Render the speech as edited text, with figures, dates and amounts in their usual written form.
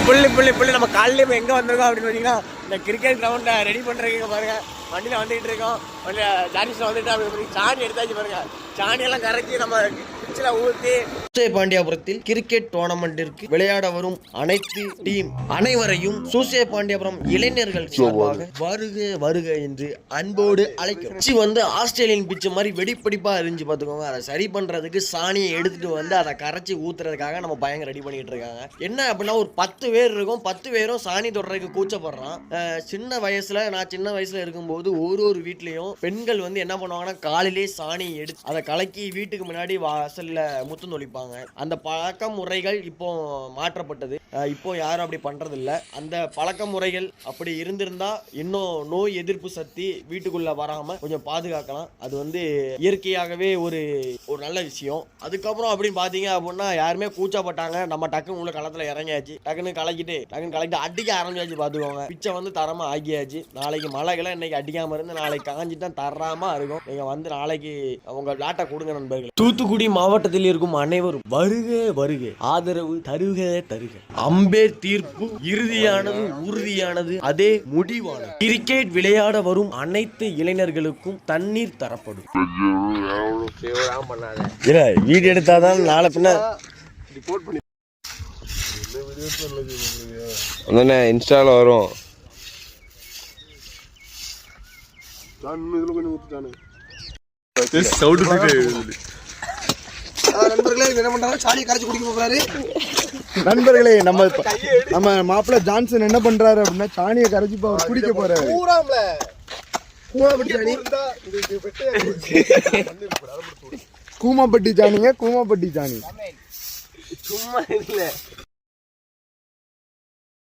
புள்ளி நம்ம காலையில எங்க வந்திருக்கோம் அப்படின்னு பார்த்தீங்கன்னா இந்த கிரிக்கெட் கிரவுண்டை ரெடி பண்றதுக்கு பாருங்க வண்டியில வந்துட்டு இருக்கோம். வண்டியில ஜானிஸ்ல வந்துட்டு அப்படி சாணி எடுத்தாச்சு பாருங்க. சாணியெல்லாம் கரைச்சி நம்ம பிச்சில் ஊற்றி பாண்டியாபுரத்தில் கிரிக்கெட் டோர்னமெண்டிற்கு விளையாட வரும் அனைத்து டீம் அனைவரையும் சூசே பாண்டியாபுரம் இளைஞர்கள் சார்பாக வருக வருக என்று அன்போடு அழைக்கிறோம். பிச்சு வந்து ஆஸ்திரேலியன் பிச்சு மாதிரி வெடிப்படிப்பா இருந்துச்சு பார்த்துக்கோங்க. அதை சரி பண்றதுக்கு சாணியை எடுத்துட்டு வந்து அதை கரைச்சி ஊத்துறதுக்காக நம்ம பயங்கர ரெடி பண்ணிட்டு இருக்காங்க. என்ன அப்படின்னா ஒரு 10 பேர் இருக்கும். 10 பேரும் சாணி தொடறதுக்கு கூச்சப்படுறான். நான் சின்ன வயசுல இருக்கும்போது ஒரு வீட்லயும் பெண்கள் வந்து என்ன பண்ணுவாங்கன்னா காலையிலே சாணி எடுத்து அதை கலக்கி வீட்டுக்கு முன்னாடி வாசல்ல முத்தம் தொளிப்பாங்க. அந்த பழக்க முறைகள் இப்போ மாற்றப்பட்டது. இப்போ யாரும் அப்படி பண்றது இல்ல. அந்த பழக்க முறைகள் அப்படி இருந்திருந்தா இன்னும் நோய் எதிர்ப்பு சக்தி வீட்டுக்குள்ள வராம கொஞ்சம் பாதுகாக்கலாம். அது வந்து இயற்கையாகவே ஒரு நல்ல விஷயம். அதுக்கப்புறம் அப்படின்னு பாத்தீங்க அப்படின்னா யாருமே கூச்சப்பட்டாங்க. நம்ம டக்குன்னு உள்ள களத்துல இறங்கியாச்சு. டக்குன்னு கலக்கிட்டு அடிக்க ஆரம்பிச்சாச்சு. பாத்துக்கோங்க பிச்சை வந்து தரமா ஆகியாச்சு. நாளைக்கு மழைகளை இன்னைக்கு அடிக்காம இருந்து நாளைக்கு காஞ்சிட்டா தரமா இருக்கும். நீங்க வந்து நாளைக்கு உங்க விளாட்டை கொடுங்க நண்பர்கள். தூத்துக்குடி மாவட்டத்தில் இருக்கும் அனைவரும் வருக வருக ஆதரவு தருக தருக. அம்பேர் தீர்ப்பு இறுதியானது உறுதியானது அதே முடிவானது. கிரிக்கெட் விளையாட வரும் அனைத்து இளைஞர்களுக்கும் தண்ணீர் தரப்படும். வீடியோ எடுத்தாதான் நாளை பின்ன இன்ஸ்டால வரும். நண்பர்களே நம்ம மாப்பிள்ள ஜான்சன் என்ன பண்றாரு அப்படின்னா சாணியை கரைச்சி குடிக்க போறாரு. கூமாப்பட்டி சாணிங்க, கூமாப்பட்டி சாணி சும்மா இல்ல.